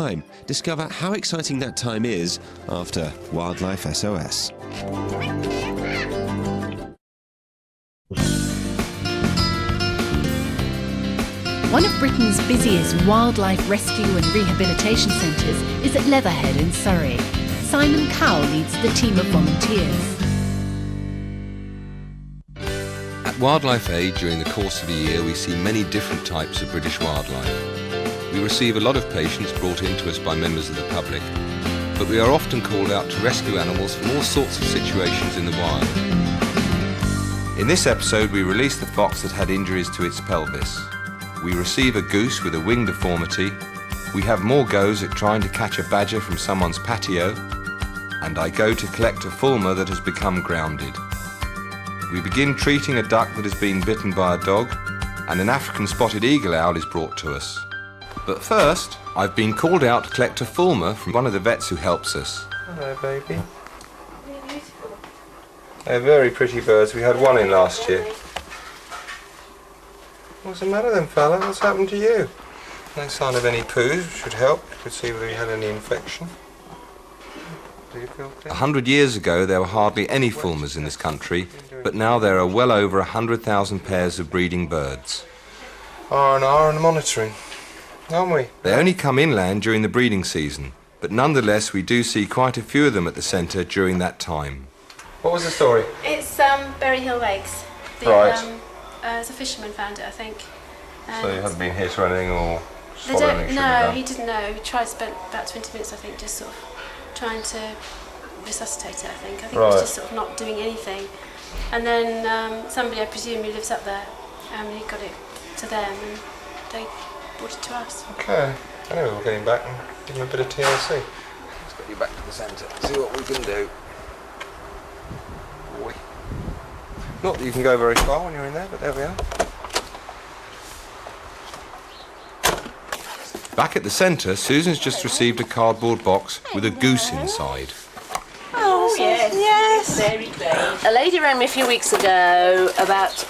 time. Discover how exciting that time is after Wildlife SOS. One of Britain's busiest wildlife rescue and rehabilitation centres is at Leatherhead in Surrey. Simon Cowell leads the team of volunteers. At Wildlife Aid, during the course of a year, we see many different types of British wildlife. We receive a lot of patients brought in to us by members of the public, but we are often called out to rescue animals from all sorts of situations in the wild. In this episode, we release the fox that had injuries to its pelvis. We receive a goose with a wing deformity. We have more goes at trying to catch a badger from someone's patio. And I go to collect a fulmar that has become grounded. We begin treating a duck that has been bitten by a dog, and an African spotted eagle owl is brought to us. But first, I've been called out to collect a fulmar from one of the vets who helps us. Hello, baby. They're very pretty birds. We had one in last year. What's the matter then, fella? What's happened to you? No sign of any poos, which should help. You could see whether he had any infection. Do you feel okay? 100 years ago, there were hardly any fulmars in this country, but now there are well over 100,000 pairs of breeding birds. R&R and monitoring, aren't we? They only come inland during the breeding season, but nonetheless we do see quite a few of them at the centre during that time. What was the story? It's Berry Hill Lakes. Right. As a fisherman found it, I think. So you hadn't been hit or anything, or swallowed anything? No, he didn't know. He tried to spend about 20 minutes, I think, just sort of trying to resuscitate it, I think. He was just sort of not doing anything. And then somebody, I presume, who lives up there, he got it to them and they brought it to us. Okay. Anyway, we'll get him back and give him a bit of TLC. Let's get you back to the centre and see what we can do. Boy. Not that you can go very far when you're in there, but there we are. Back at the centre, Susan's just received a cardboard box with a goose inside. Oh, yes. Very pleased. A lady rang me a few weeks ago about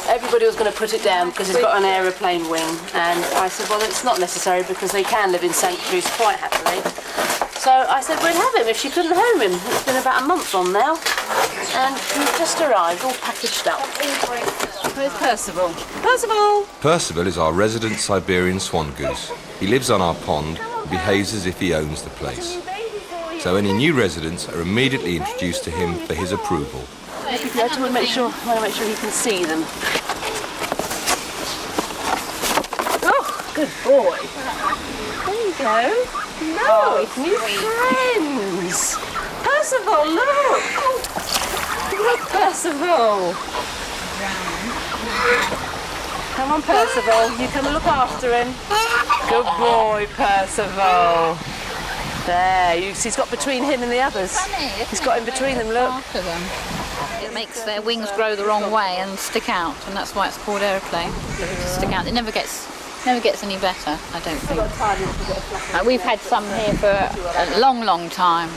everybody was going to put it down because it's got an aeroplane wing. And I said, well, it's not necessary because they can live in sanctuaries quite happily. So I said, we'd have him if she couldn't home him. It's been about a month on now. And he's just arrived, all packaged up. Where's Percival? Percival! Percival is our resident Siberian swan goose. He lives on our pond and behaves as if he owns the place. So any new residents are immediately introduced to him for his approval. I want to make sure he can see them. Oh, good boy. There you go. Look, new friends. Percival, look. Look, Percival. Come on, Percival. You come and look after him. Good boy, Percival. There, he's got between him and the others. He's got in between them, look. After them. It makes their wings grow the wrong way and stick out, and that's why it's called aeroplane. Stick out. It never gets any better, I don't think. We've had some here for a long, long time,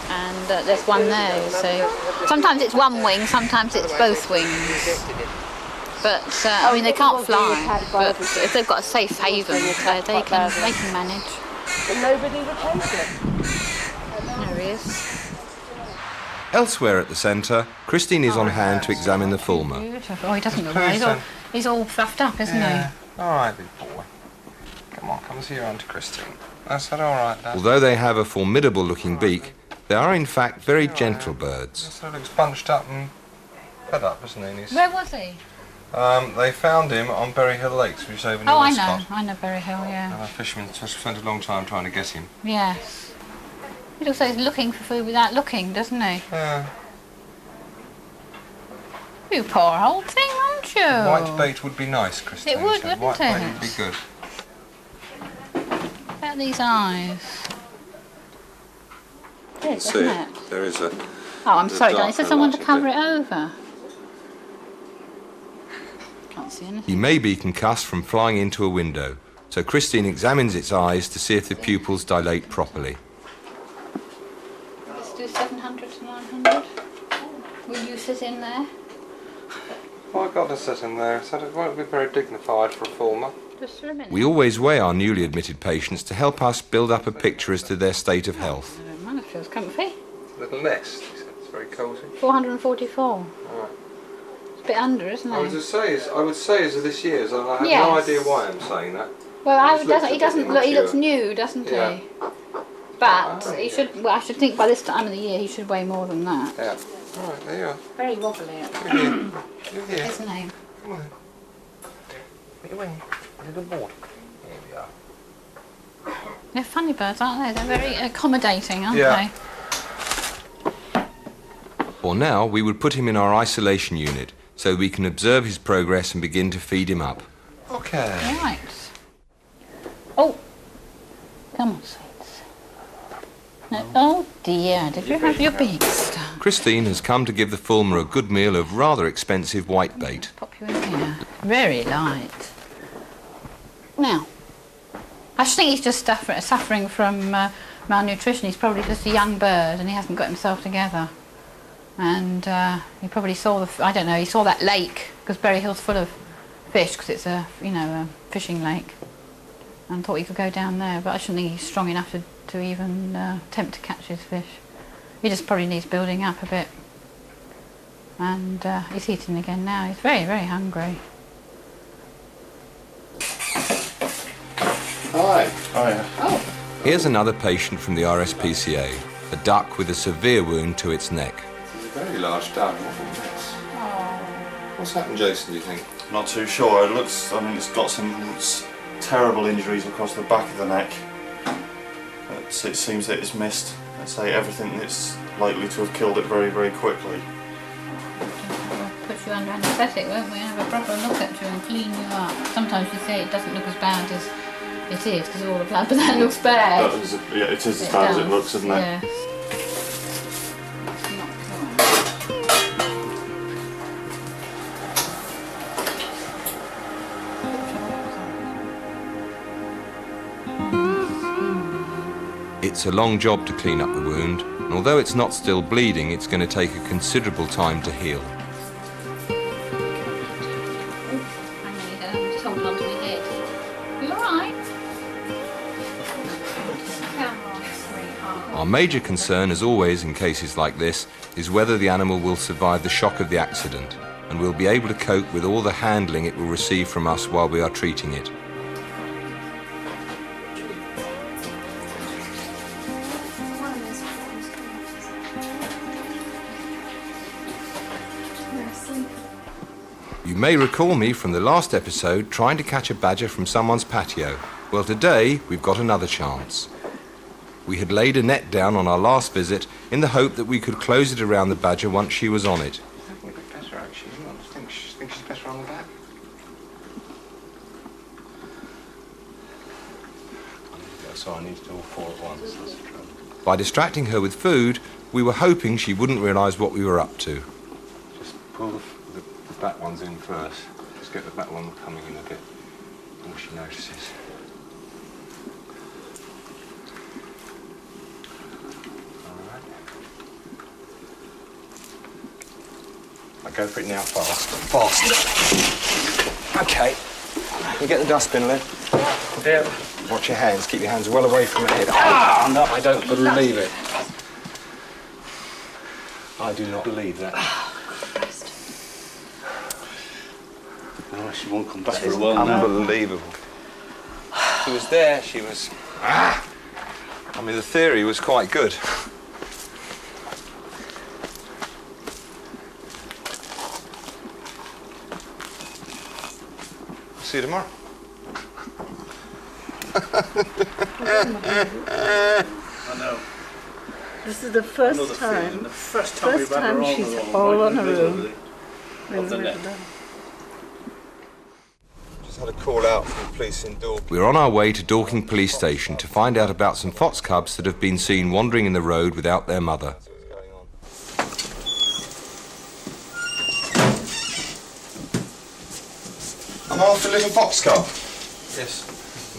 and there's one there. So sometimes it's one wing, sometimes it's both wings. But I mean, they can't fly. But if they've got a safe haven, they can manage. But nobody replaced it. There he is. Elsewhere at the centre, Christine is on hand to examine the fulmar. Oh, he doesn't look right. He's all fluffed up, isn't he? All right, big boy. Come on, come and see your Auntie Christine. That's all right, Dad. Although they have a formidable-looking beak, they are in fact very gentle birds. He sort of looks bunched up and fed up, isn't he? Where was he? They found him on Berry Hill Lakes, which is over near Westcott. I know Berry Hill, yeah. And a fisherman spent a long time trying to get him. Yes. He looks like he's looking for food without looking, doesn't he? Yeah. You poor old thing, aren't you? White bait would be nice, Christine. It would, wouldn't White it? bait would be good. Look at these eyes. That's it. There is a... Oh, I'm sorry, Danny. It says someone to cover it over. Can't see anything. He may be concussed from flying into a window, so Christine examines its eyes to see if the pupils dilate properly. Let's do 700 to 900. Will you sit in there? Well, I've got to sit in there, so it won't be very dignified for a fulmar. Just for a minute. We always weigh our newly admitted patients to help us build up a picture as to their state of health. Mine feels comfy. A little less. It's very cosy. 444. Right. It's a bit under, isn't it? I would say as of this year's, I have Yes. no idea why I'm saying that. Well, He looks he doesn't look. He looks immature. new, doesn't Yeah. he? But he should. Well, I should think by this time of the year he should weigh more than that. Yeah. Right, there you are. Very wobbly. You're here. Isn't he? Come on. Put your wing. There's a good board. Here we are. They're funny birds, aren't they? They're very accommodating, aren't Yeah. they? Or now we would put him in our isolation unit so we can observe his progress and begin to feed him up. Okay. Right. Oh, come on, sweets. No. Oh dear, did you have your big stuff? Christine has come to give the Fulmer a good meal of rather expensive whitebait. Pop you in here. Very light. Now, I just think he's just suffering from malnutrition. He's probably just a young bird and he hasn't got himself together. And he probably saw I don't know, he saw that lake, because Berry Hill's full of fish, because it's a fishing lake, and thought he could go down there, but I shouldn't think he's strong enough to even attempt to catch his fish. He just probably needs building up a bit. And he's eating again now. He's very, very hungry. Hi. Hiya. Oh. Here's another patient from the RSPCA, a duck with a severe wound to its neck. It's a very large duck. What's happened, Jason, do you think? Not too sure. It looks, I mean, it's got some terrible injuries across the back of the neck. It seems that it's missed, let's say, everything that's likely to have killed it very, very quickly. We'll put you under anaesthetic, won't we? Have a proper look at you and clean you up. Sometimes you say it doesn't look as bad as it is because of all the blood, but that looks bad. Yeah, it is as bad as it looks, isn't it? Yes. It's not It's a long job to clean up the wound, and although it's not still bleeding, it's going to take a considerable time to heal. just hold on to my head. You alright? Come on, sweetheart. Our major concern, as always in cases like this, is whether the animal will survive the shock of the accident and will be able to cope with all the handling it will receive from us while we are treating it. You may recall me from the last episode trying to catch a badger from someone's patio. Well, today we've got another chance. We had laid a net down on our last visit in the hope that we could close it around the badger once she was on it. I think it's better, actually. I think she's better on the back. So I need to do all four at once. That's the trouble. By distracting her with food, we were hoping she wouldn't realise what we were up to. Just pull the back ones in first. Just get the back one coming in a bit before she notices. Alright. I go for it now fast. Fast. Okay. You get the dustbin, Lynn? Yeah. Watch your hands. Keep your hands well away from the head. Ah! No, I don't believe it. I do not believe that. Oh, she won't come back for a while now. Unbelievable. She was there, she was... I mean, the theory was quite good. See you tomorrow. I know. This is the first Another time. feeling. The first time we've had her on she's her own, all right on in the her middle own. of the net. Just had a call out from the police in Dorking. We're on our way to Dorking Police Station to find out about some fox cubs that have been seen wandering in the road without their mother. I'm after a little fox cub. Yes.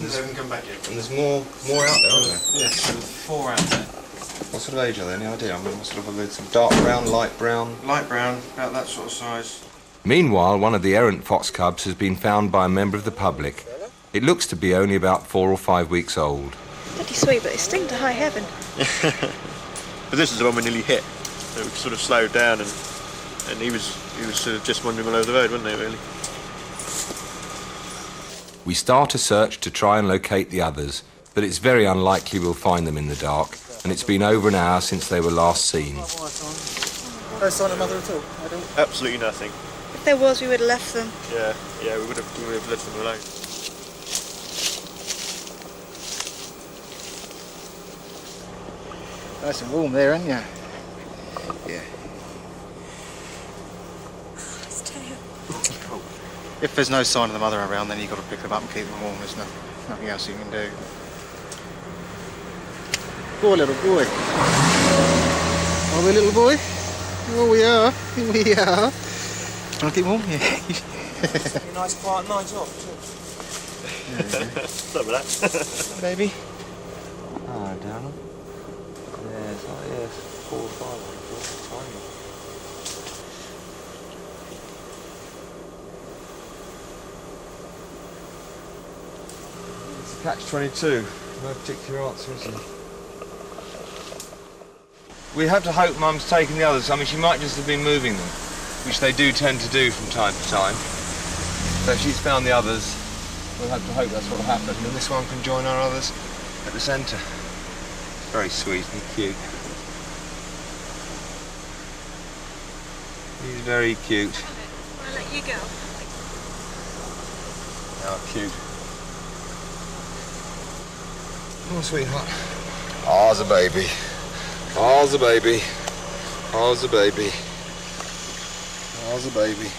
They haven't come back yet. And there's more out there, aren't there? Yes, there were 4 out there. What sort of age are they? Any idea? I mean, what sort of some dark brown, light brown? Light brown, about that sort of size. Meanwhile, one of the errant fox cubs has been found by a member of the public, It looks to be only about 4 or 5 weeks old. Bloody sweet, but it sting to high heaven. But this is the one we nearly hit. So we sort of slowed down, and he was sort of just wandering all over the road, wasn't he, really? We start a search to try and locate the others, but it's very unlikely we'll find them in the dark, and it's been over an hour since they were last seen. No sign of mother at all? Absolutely nothing. If there was, we would have left them. Yeah, we would have left them alone. Nice and warm there, aren't you? Yeah. If there's no sign of the mother around, then you've got to pick them up and keep them warm. There's nothing else you can do. Poor little boy. Are we, little boy? Oh, we are. We are. Want to keep warm? Yeah. Nice quiet night off, too. Some of that. Baby. Oh, darling. Yeah, it's like, 4 or 5. Tiny. It's a catch-22. No particular answer, is there? We have to hope Mum's taken the others. I mean, she might just have been moving them, which they do tend to do from time to time. So if she's found the others, we'll have to hope that's what happened, and this one can join our others at the centre. Very sweet and cute. He's very cute. I'll let you go. How cute. Oh, sweetheart. Oh, the baby. Oh, the baby. Oh, the baby. Oh, the baby.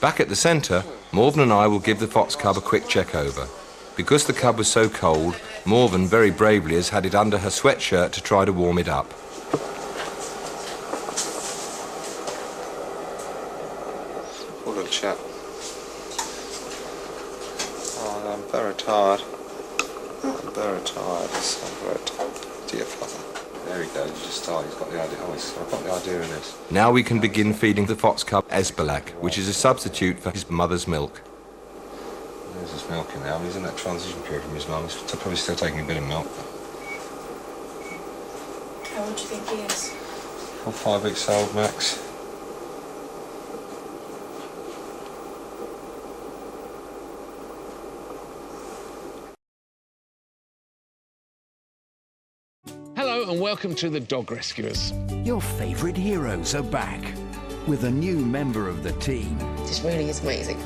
Back at the centre, Morven and I will give the fox cub a quick check over. Because the cub was so cold, Morven very bravely has had it under her sweatshirt to try to warm it up. Poor little chap. Oh, I'm very tired. I'm very tired. I'm very tired. Dear father. There he goes, just started. He's got the idea. Oh, I've got the idea in this. Now we can begin feeding the fox cub Esbalac, which is a substitute for his mother's milk. There's his milk in now. He's in that transition period from his mum. He's probably still taking a bit of milk. How old do you think he is? 4 or 5 weeks old, Max. Hello and welcome to the Dog Rescuers. Your favourite heroes are back with a new member of the team. This really is amazing.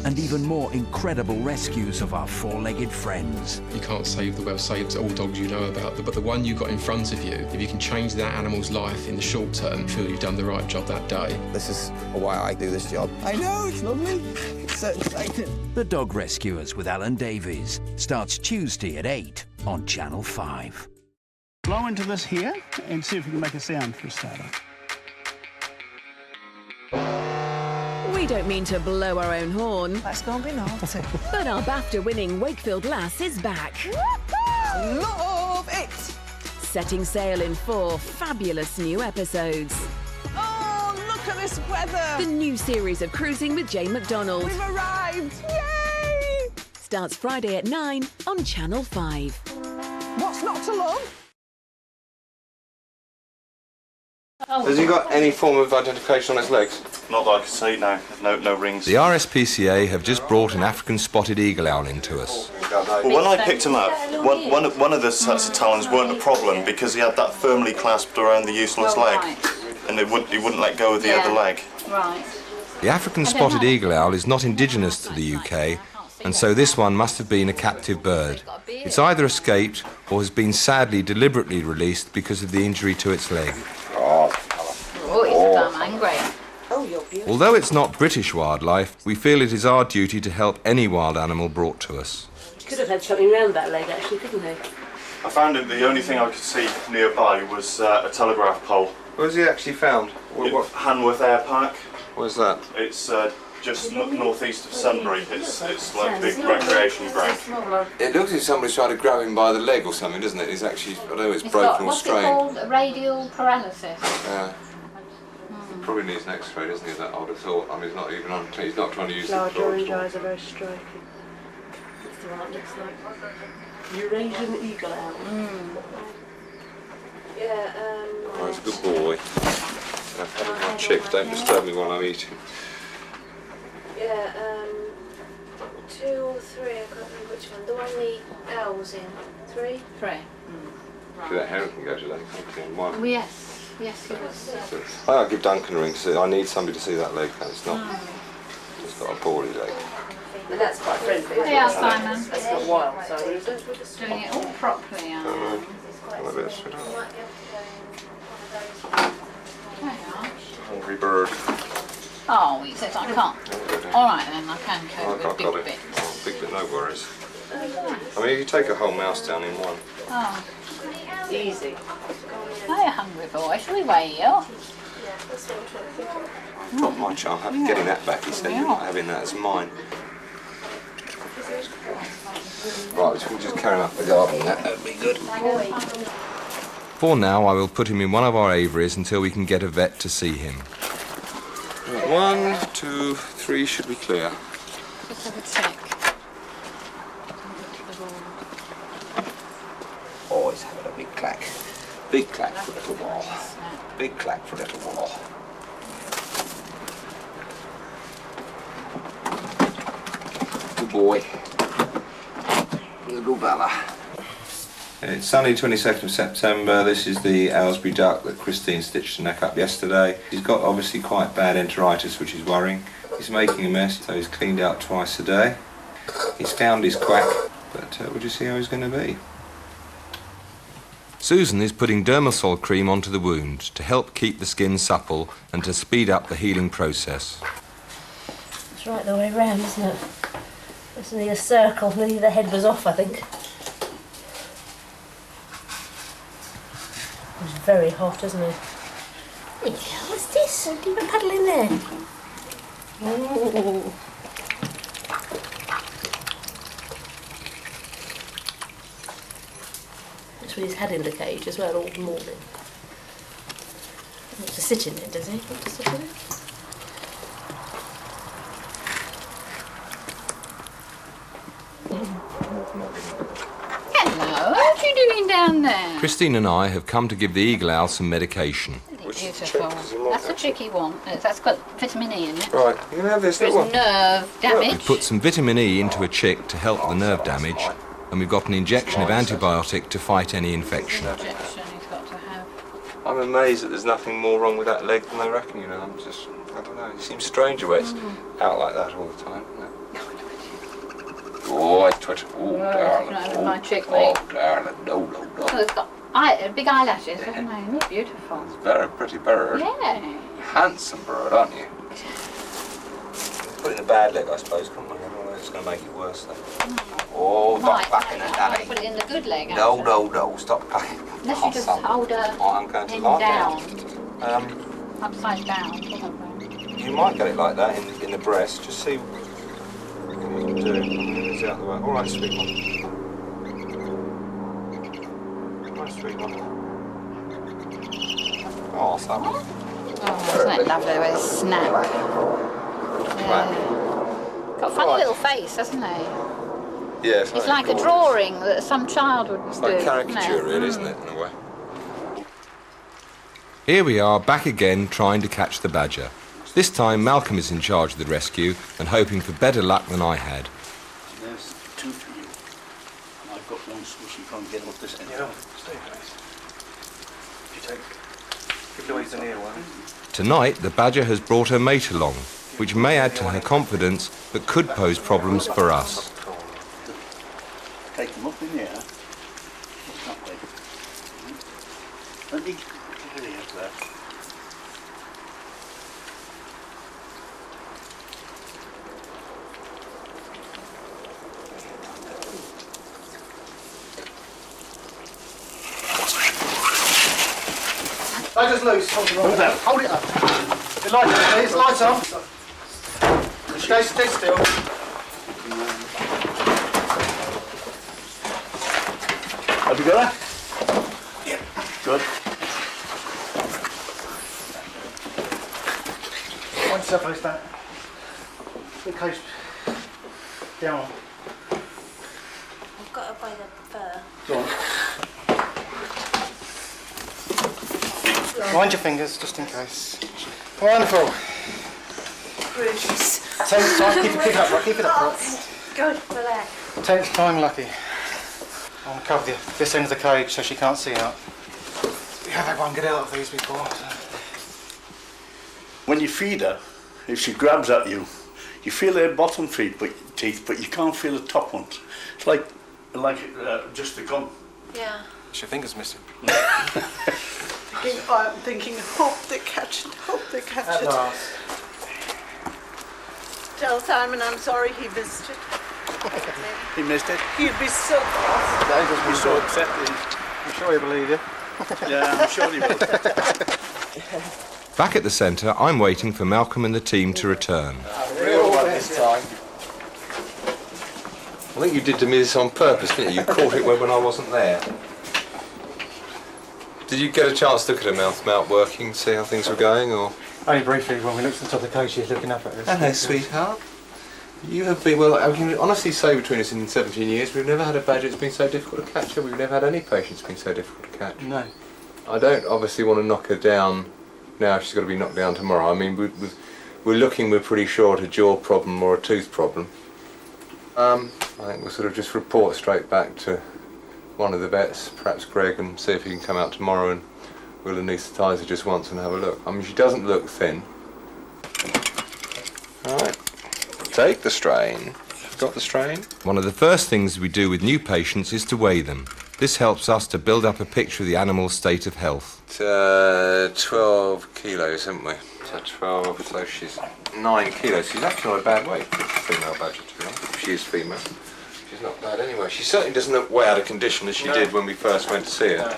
And even more incredible rescues of our four-legged friends. You can't save the well-saved all dogs you know about, but the one you got in front of you, if you can change that animal's life in the short term, feel you've done the right job that day. This is why I do this job. I know, it's lovely. It's so exciting. The Dog Rescuers with Alan Davies starts Tuesday at 8 on Channel 5. Blow into this here and see if we can make a sound for a starter. We don't mean to blow our own horn. That's going to be naughty. But our BAFTA-winning Wakefield Lass is back. Love it! Setting sail in 4 fabulous new episodes. Oh, look at this weather! The new series of Cruising with Jane McDonald. We've arrived! Yay! Starts Friday at 9 on Channel 5. What's not to love? Has he got any form of identification on his legs? Not that I can see, no. No rings. The RSPCA have just brought an African spotted eagle owl into us. Well, when I picked him up, one of the sets of talons weren't a problem because he had that firmly clasped around the useless leg, and he wouldn't let go of the other leg. Right. The African spotted eagle owl is not indigenous to the UK, and so this one must have been a captive bird. It's either escaped or has been sadly deliberately released because of the injury to its leg. Oh, he's damn angry. Oh, you're beautiful. Although it's not British wildlife, we feel it is our duty to help any wild animal brought to us. Could have had something round that leg, actually, couldn't he? I found it, the only thing I could see nearby was a telegraph pole. Where's he actually found? Hanworth Air Park. Where's that? It's just northeast of Sunbury. It's like a big recreation ground. It looks as if somebody's trying to grab him by the leg or something, doesn't it? He's actually, I don't know, it's broken or strained. What's it called? Radial paralysis. Yeah. Probably needs an X-ray, doesn't he? That I would have thought. I mean, he's not even on. He's not trying to use the Large orange eyes are very striking. see what that looks like. Eurasian eagle owl. Yeah, Oh, he's a good boy. I've had my chicks, don't disturb me while I'm eating. Yeah, 2 or 3, I can't remember which one. The one the owl's in. 3? 3. See that heron can go to that country in one. Well, yes, yes, it was. I'll give Duncan a ring, so I need somebody to see that leg, and it's not. It's got a poorly leg. But that's quite friendly. Yeah, Simon. That's not wild, so Doing it all properly. Hungry bird. Oh, he says I can't. All right then, I can cope with big bits. Oh, big bit, no worries. I mean, you take a whole mouse down in one. Oh, easy. Oh, you're hungry boy. Shall we weigh you? Not my child. I'm getting that back. He said you're not having that as mine. Right, so we'll just carry him up the garden. That would be good. For now, I will put him in one of our aviaries until we can get a vet to see him. 1, 2, 3 should be clear. Let's have a check. Oh, he's having a big clack. Big clack for a little while. Big clack for a little while. Good boy. Little Bella. It's Sunday 22nd of September. This is the Aylesbury duck that Christine stitched the neck up yesterday. He's got obviously quite bad enteritis, which is worrying. He's making a mess, so he's cleaned out twice a day. He's found his quack, but we'll just see how he's going to be. Susan is putting Dermasol cream onto the wound to help keep the skin supple and to speed up the healing process. It's right the way round, isn't it? It's nearly a circle, nearly the head was off, I think. It's very hot, isn't it? What's this? Keep a paddle in there. Ooh. That's with his head in the cage as well all the morning. He wants to sit in it, does he? Want to sit in it? Hello, what are you doing down there? Christine and I have come to give the eagle owl some medication. Beautiful. That's a tricky one. That's got vitamin E in it. Right, you can have this little one. Nerve damage. We've put some vitamin E into a chick to help the nerve damage, and we've got an injection of antibiotic to fight any infection. Injection he's got to have. I'm amazed that there's nothing more wrong with that leg than they reckon, you know. I don't know, it seems strange the way it's out like that all the time, doesn't it? Oh, I twitch. Oh, darling. My chick, mate. Oh, darling. No. Oh, it's got big eyelashes, hasn't it? He's beautiful. It's a very pretty bird. Yeah. Handsome bird, aren't you? Put it in a bad leg, I suppose, couldn't we? It's going to make it worse, though. Oh, stop packing it, Daddy. Put it in the good leg. No, stop packing. Unless you just hold her I'm going to him lie down. Upside down. You might get it like that in the breast. Just see what you can do. It's out the way. All right, sweet one. Nice sweet one. Oh, sorry. Oh, isn't it lovely with his snap? Yeah. Got a funny little face, hasn't he? Yeah, it's like a drawing that some child would do. It's like caricature, really, isn't it, in a way? Here we are, back again, trying to catch the badger. This time, Malcolm is in charge of the rescue and hoping for better luck than I had. There's 2 for you. And I've got 1 swish you can't get off this end. Yeah, stay close. Give Louise an ear one. Tonight, the badger has brought her mate along, which may add to her confidence, but could pose problems for us. Take them up in the air. That way. Let me get it up there. I just loose. Hold it up. Hold it up. The light on, please. Lights on. Stay still. Have you got that? Yeah. Good. One separate that. In case down. Wind your fingers, just in case. Wonderful. Takes time. Keep it up, Rock. Keep it up, Rock. Good, relax. Takes time, Lucky. I'll cover this end of the cage so she can't see out. We have had one get out of these before. So. When you feed her, if she grabs at you, you feel her bottom teeth, but you can't feel the top ones. It's like just a gun. Yeah. Your fingers missing. I'm thinking, hope they catch it, hope they catch At it. last. Tell Simon I'm sorry he missed it. He missed it. He'd be so cross. That doesn't He's so upset. I'm sure he'll believe you. Yeah, I'm sure he will. Back at the centre, I'm waiting for Malcolm and the team to return. Real one this time. I think you did to me this on purpose, didn't you? You caught it when I wasn't there. Did you get a chance to look at her mouth working, see how things were going, or...? Only briefly, when we looked at the top of the cage, she was looking up at us. Hello, sweetheart. You have been, well, I can honestly say between us in 17 years, we've never had a badger that's been so difficult to catch. We've never had any patient that's been so difficult to catch. No. I don't obviously want to knock her down now. She's got to be knocked down tomorrow. I mean, we're pretty sure at a jaw problem or a tooth problem. I think we'll sort of just report straight back to one of the vets, perhaps Greg, and see if he can come out tomorrow and we'll anaesthetise her just once and have a look. I mean, she doesn't look thin. All right. Take the strain. Got the strain? One of the first things we do with new patients is to weigh them. This helps us to build up a picture of the animal's state of health. 12 kilos, haven't we? So 12, so she's 9 kilos. She's actually not a bad weight for a female badger, to be honest. If she is female. She's not bad anyway. She certainly doesn't look way out of condition as she did when we first went to see her.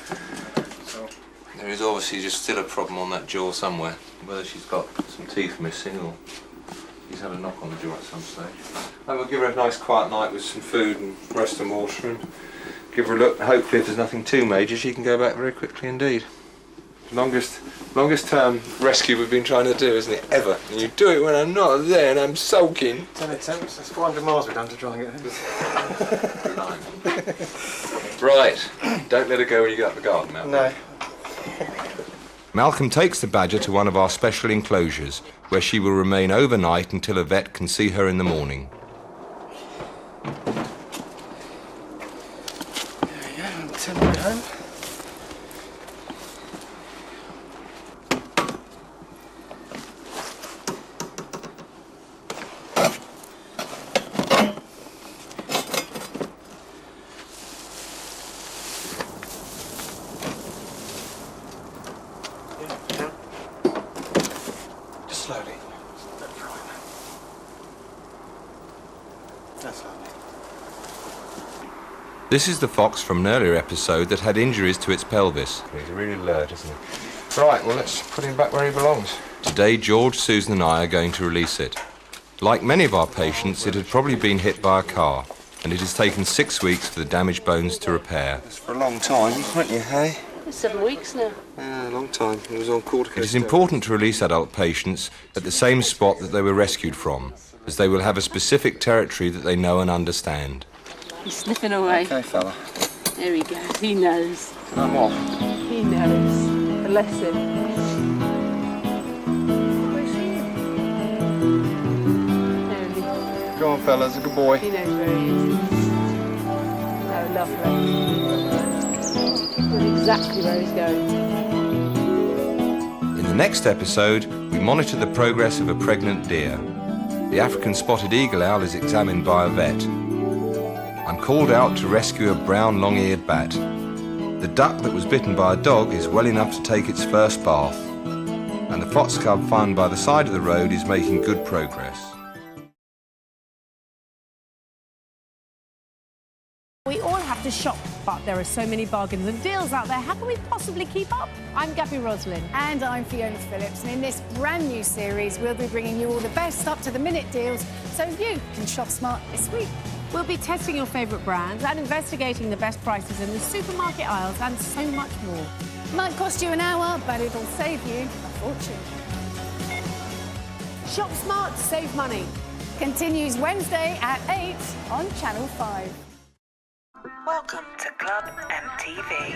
There is obviously just still a problem on that jaw somewhere. Whether she's got some teeth missing or she's had a knock on the jaw at some stage. And we'll give her a nice quiet night with some food and rest and water and give her a look. Hopefully if there's nothing too major she can go back very quickly indeed. Longest term rescue we've been trying to do, isn't it, ever? And you do it when I'm not there and I'm sulking. 10 attempts, that's 400 miles we've done to try and get her. Right, don't let her go when you get up the garden, Malcolm. No. Malcolm takes the badger to one of our special enclosures, where she will remain overnight until a vet can see her in the morning. There we go, I'm 10 minutes home. Slowly. That's lovely. This is the fox from an earlier episode that had injuries to its pelvis. He's really alert, isn't he? Right, well, let's put him back where he belongs. Today, George, Susan and I are going to release it. Like many of our patients, it had probably been hit by a car, and it has taken 6 weeks for the damaged bones to repair. That's for a long time, haven't you, hey? 7 weeks now. Yeah, a long time. It was on corticosteroids. It is important to release adult patients at the same spot that they were rescued from, as they will have a specific territory that they know and understand. He's sniffing away. Okay, fella. There he goes. He knows. I'm off. He knows. Bless him. Go on, fellas, a good boy. He knows where he is. Oh, lovely. He knows exactly where he's going. In the next episode, we monitor the progress of a pregnant deer. The African spotted eagle owl is examined by a vet. I'm called out to rescue a brown long-eared bat. The duck that was bitten by a dog is well enough to take its first bath. And the fox cub found by the side of the road is making good progress. We all have to shop, but there are so many bargains and deals out there. How can we possibly keep up? I'm Gabby Roslin. And I'm Fiona Phillips. And in this brand new series, we'll be bringing you all the best up-to-the-minute deals so you can shop smart this week. We'll be testing your favourite brands and investigating the best prices in the supermarket aisles and so much more. Might cost you an hour, but it'll save you a fortune. Shop smart, save money. Continues Wednesday at 8 on Channel 5. Welcome to Club MTV.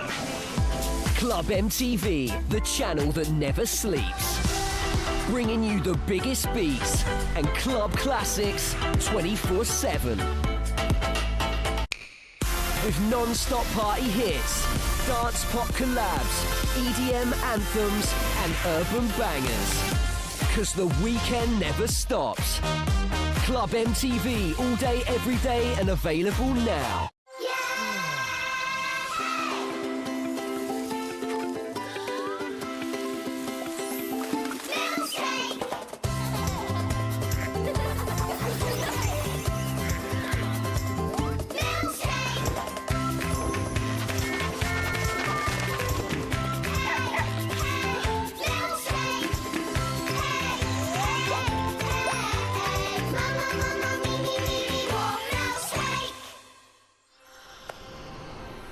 Club MTV, the channel that never sleeps. Bringing you the biggest beats and club classics 24/7. With non-stop party hits, dance pop collabs, EDM anthems and urban bangers. 'Cause the weekend never stops. Club MTV, all day, every day and available now.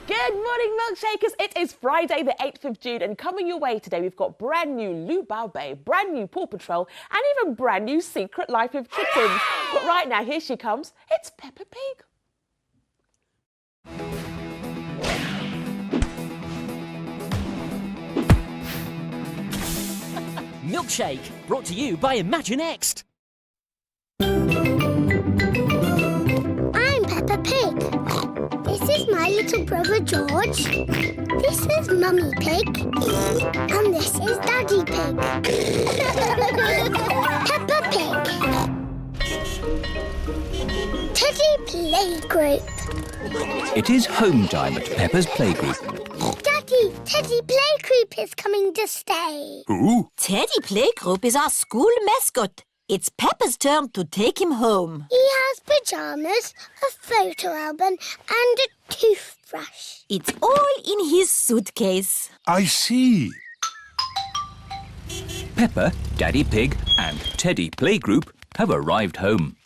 Good morning, milkshakers. It is Friday, the 8th of June, and coming your way today, we've got brand new 000A01D0BUF5B1A0774, brand new Paw Patrol, and even brand new Secret Life of Kittens. But right now, here she comes. It's Peppa Pig. Milkshake, brought to you by ImagineXt. I'm Peppa Pig. This is my little brother George. This is Mummy Pig. And this is Daddy Pig. Peppa Pig. Teddy Playgroup. It is home time at Peppa's Playgroup. Daddy, Teddy Playgroup is coming to stay. Who? Teddy Playgroup is our school mascot. It's Peppa's turn to take him home. He has pyjamas, a photo album and a toothbrush. It's all in his suitcase. I see. Peppa, Daddy Pig and Teddy Playgroup have arrived home.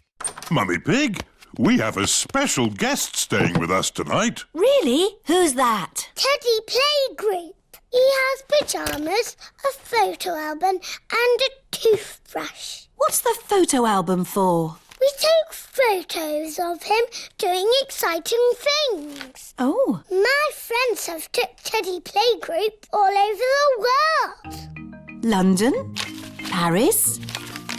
Mummy Pig, we have a special guest staying with us tonight. Really? Who's that? Teddy Playgroup. He has pyjamas, a photo album and a toothbrush. What's the photo album for? We take photos of him doing exciting things. Oh. My friends have took Teddy Playgroup all over the world. London? Paris?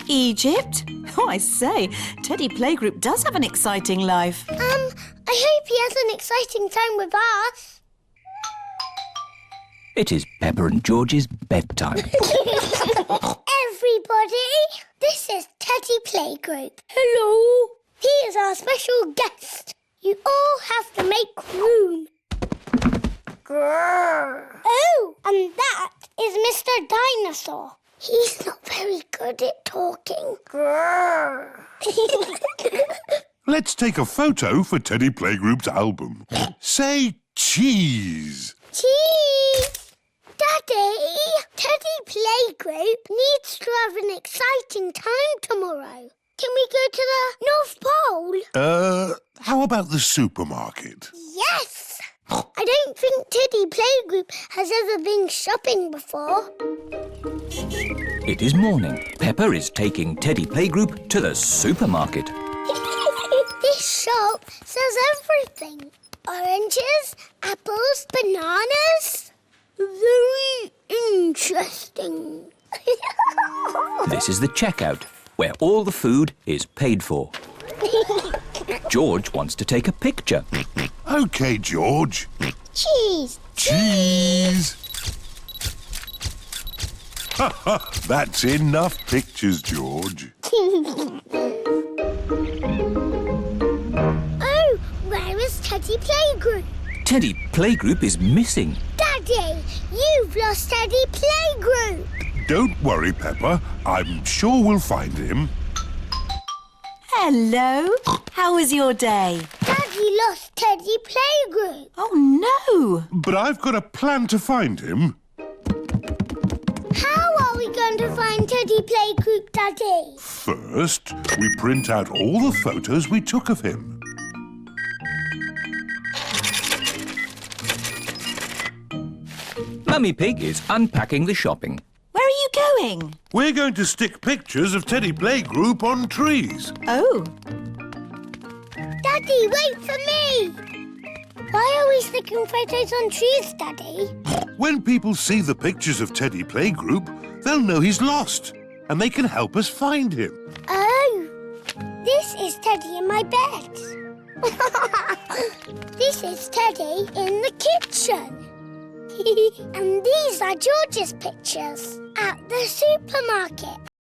Egypt? Oh, I say, Teddy Playgroup does have an exciting life. I hope he has an exciting time with us. It is Peppa and George's bedtime. Everybody, this is Teddy Playgroup. Hello. He is our special guest. You all have to make room. Grrr. Oh, and that is Mr. Dinosaur. He's not very good at talking. Grrr. Let's take a photo for Teddy Playgroup's album. Say cheese. Cheese. Daddy, Teddy Playgroup needs to have an exciting time tomorrow. Can we go to the North Pole? How about the supermarket? Yes! I don't think Teddy Playgroup has ever been shopping before. It is morning. Peppa is taking Teddy Playgroup to the supermarket. This shop sells everything. Oranges, apples, bananas. Very interesting. This is the checkout, where all the food is paid for. George wants to take a picture. OK, George. Cheese. Cheese. That's enough pictures, George. Oh, where is Teddy Playgroup? Teddy Playgroup is missing. Daddy, you've lost Teddy Playgroup. Don't worry, Peppa. I'm sure we'll find him. Hello. How was your day? Daddy lost Teddy Playgroup. Oh, no. But I've got a plan to find him. How are we going to find Teddy Playgroup, Daddy? First, we print out all the photos we took of him. Mummy Pig is unpacking the shopping. Where are you going? We're going to stick pictures of Teddy Playgroup on trees. Oh. Daddy, wait for me. Why are we sticking photos on trees, Daddy? When people see the pictures of Teddy Playgroup, they'll know he's lost, and they can help us find him. Oh, this is Teddy in my bed. This is Teddy in the kitchen. And these are George's pictures at the supermarket.